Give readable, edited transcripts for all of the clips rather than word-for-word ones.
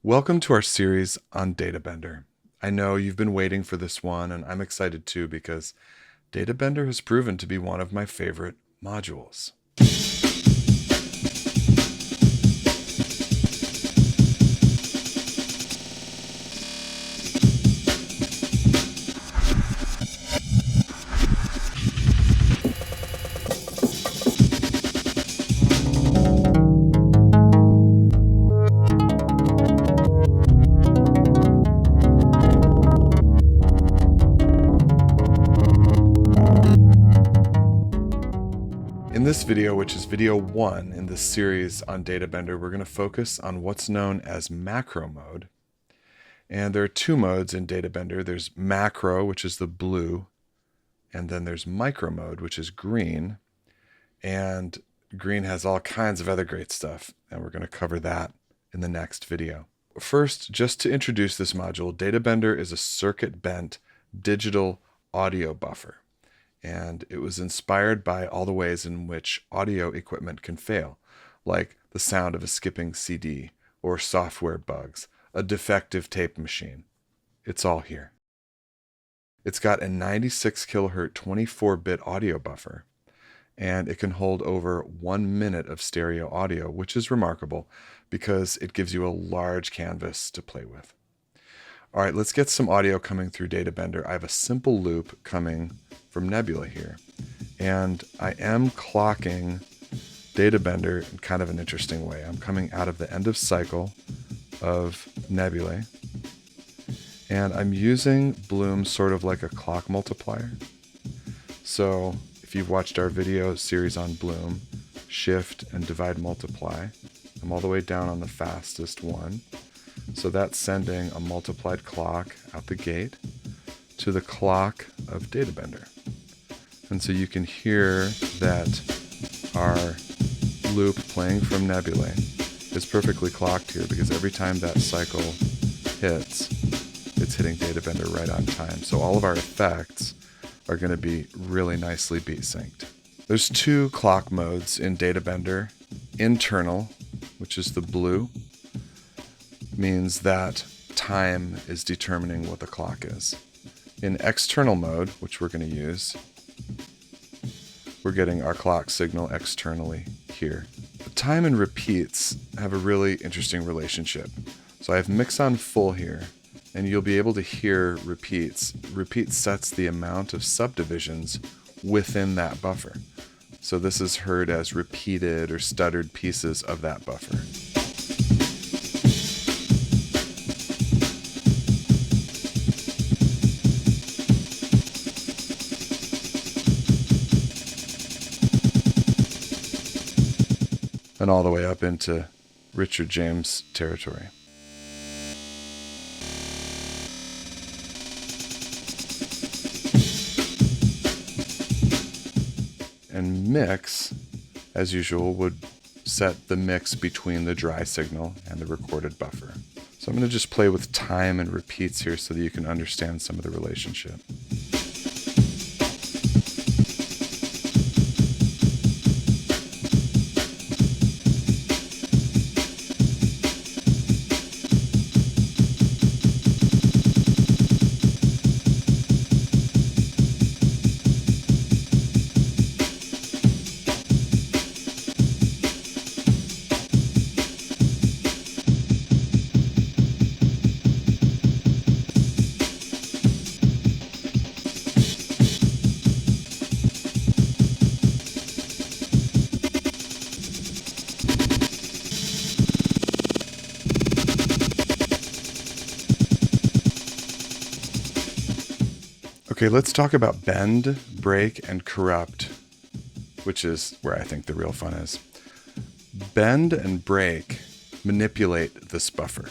Welcome to our series on Databender. I know you've been waiting for this one, and I'm excited too because Databender has proven to be one of my favorite modules. In this video, which is video 1 in this series on Databender, we're going to focus on what's known as macro mode. And there are two modes in Databender. There's macro, which is the blue, and then there's micro mode, which is green. And green has all kinds of other great stuff, and we're going to cover that in the next video. First, just to introduce this module, Databender is a circuit-bent digital audio buffer. And it was inspired by all the ways in which audio equipment can fail, like the sound of a skipping CD, or software bugs, a defective tape machine. It's all here. It's got a 96 kilohertz 24-bit audio buffer, and it can hold over 1 minute of stereo audio, which is remarkable because it gives you a large canvas to play with. All right, let's get some audio coming through Databender. I have a simple loop coming from Nebula here, and I am clocking Databender in kind of an interesting way. I'm coming out of the end of cycle of Nebulae, and I'm using Bloom sort of like a clock multiplier. So if you've watched our video series on Bloom, shift and divide multiply, I'm all the way down on the fastest one. So that's sending a multiplied clock out the gate to the clock of Databender. And so you can hear that our loop playing from Nebulae is perfectly clocked here because every time that cycle hits, it's hitting Databender right on time. So all of our effects are going to be really nicely beat synced. There's two clock modes in Databender. Internal, which is the blue, means that time is determining what the clock is. In external mode, which we're going to use, we're getting our clock signal externally here. Time and repeats have a really interesting relationship. So I have mix on full here, and you'll be able to hear repeats. Repeat sets the amount of subdivisions within that buffer. So this is heard as repeated or stuttered pieces of that buffer. And all the way up into Richard James territory. And mix, as usual, would set the mix between the dry signal and the recorded buffer. So I'm going to just play with time and repeats here so that you can understand some of the relationship. Okay, let's talk about bend, break, and corrupt, which is where I think the real fun is. Bend and break manipulate this buffer,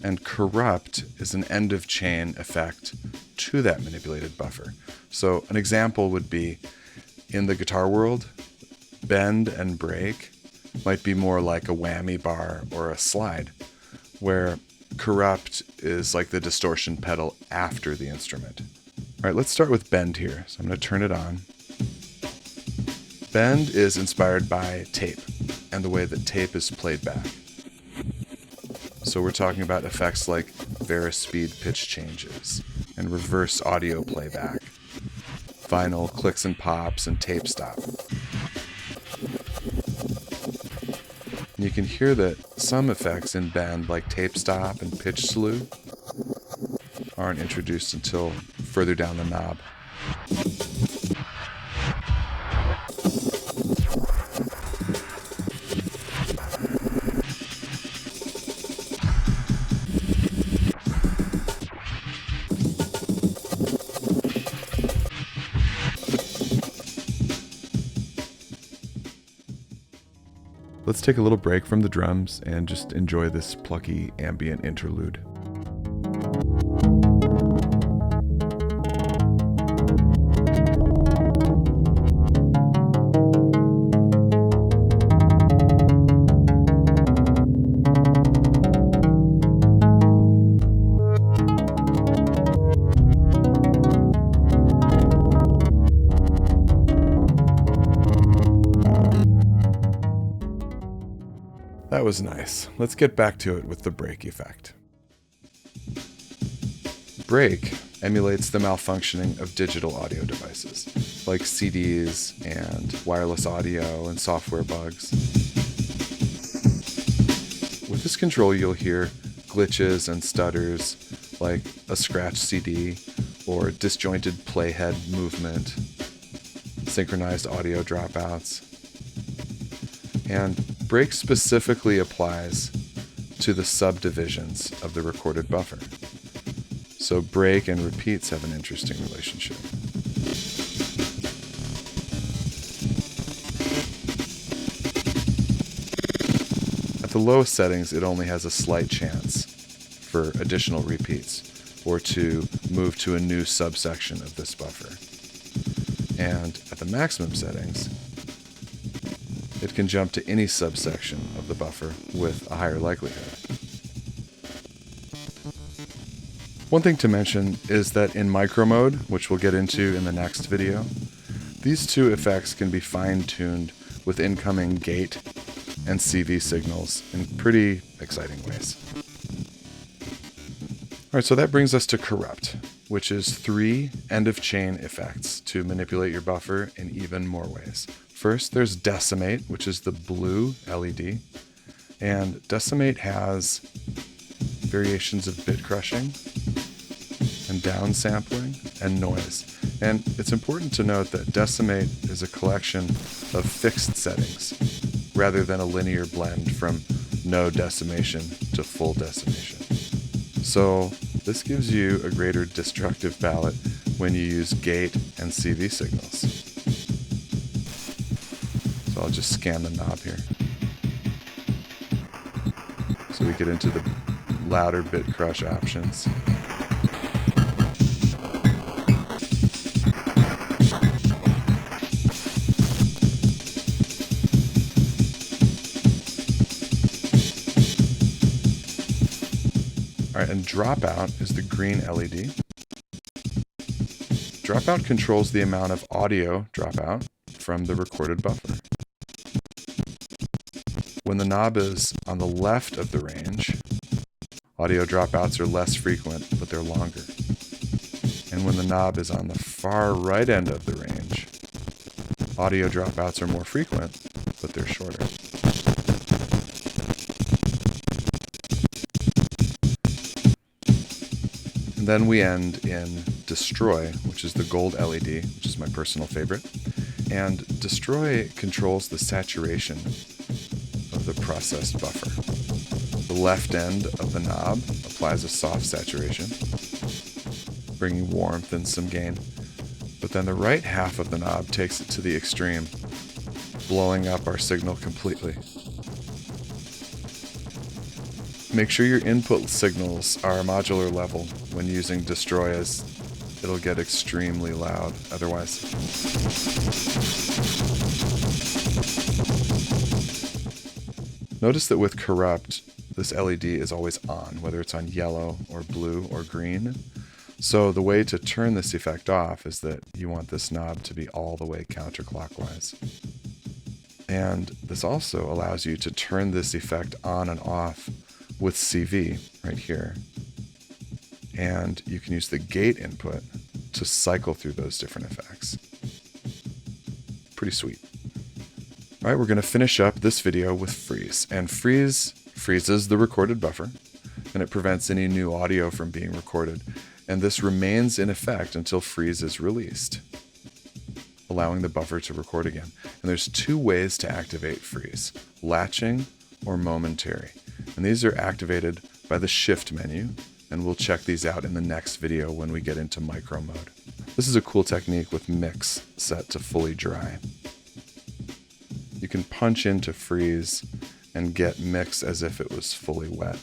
and corrupt is an end-of-chain effect to that manipulated buffer. So an example would be, in the guitar world, bend and break might be more like a whammy bar or a slide, where corrupt is like the distortion pedal after the instrument. All right, let's start with bend here. So I'm going to turn it on. Bend is inspired by tape and the way that tape is played back. So we're talking about effects like varispeed pitch changes and reverse audio playback, final clicks and pops, and tape stop. And you can hear that some effects in Bend, like tape stop and pitch slew, aren't introduced until further down the knob. Let's take a little break from the drums and just enjoy this Plucky ambient interlude. That was nice. Let's get back to it with the break effect. Break emulates the malfunctioning of digital audio devices, like CDs and wireless audio and software bugs. With this control, you'll hear glitches and stutters, like a scratched CD or disjointed playhead movement, synchronized audio dropouts. And break specifically applies to the subdivisions of the recorded buffer. So break and repeats have an interesting relationship. At the lowest settings, it only has a slight chance for additional repeats or to move to a new subsection of this buffer. And at the maximum settings, it can jump to any subsection of the buffer with a higher likelihood. One thing to mention is that in micro mode, which we'll get into in the next video, these two effects can be fine-tuned with incoming gate and CV signals in pretty exciting ways. Alright, so that brings us to corrupt, which is 3 end-of-chain effects to manipulate your buffer in even more ways. First, there's decimate, which is the blue LED, and decimate has variations of bit crushing and downsampling and noise. And it's important to note that decimate is a collection of fixed settings rather than a linear blend from no decimation to full decimation. So this gives you a greater destructive palette when you use gate and CV signals. So I'll just scan the knob here. So we get into the louder bit crush options. All right, and dropout is the green LED. Dropout controls the amount of audio dropout from the recorded buffer. When the knob is on the left of the range, audio dropouts are less frequent, but they're longer. And when the knob is on the far right end of the range, audio dropouts are more frequent, but they're shorter. And then we end in destroy, which is the gold LED, which is my personal favorite. And destroy controls the saturation of the processed buffer. The left end of the knob applies a soft saturation, bringing warmth and some gain. But then the right half of the knob takes it to the extreme, blowing up our signal completely. Make sure your input signals are modular level when using destroy, as it'll get extremely loud otherwise. Notice that with corrupt, this LED is always on, whether it's on yellow or blue or green. So the way to turn this effect off is that you want this knob to be all the way counterclockwise. And this also allows you to turn this effect on and off with CV right here. And you can use the gate input to cycle through those different effects. Pretty sweet. All right, we're going to finish up this video with freeze. And freeze freezes the recorded buffer, and it prevents any new audio from being recorded. And this remains in effect until freeze is released, allowing the buffer to record again. And there's two ways to activate freeze: latching or momentary. And these are activated by the shift menu, and we'll check these out in the next video when we get into micro mode. This is a cool technique with mix set to fully dry. You can punch into freeze and get mix as if it was fully wet.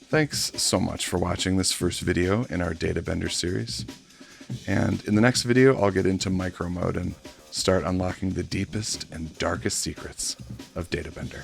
Thanks so much for watching this first video in our Data Bender series. And in the next video, I'll get into micro mode and start unlocking the deepest and darkest secrets of Data Bender.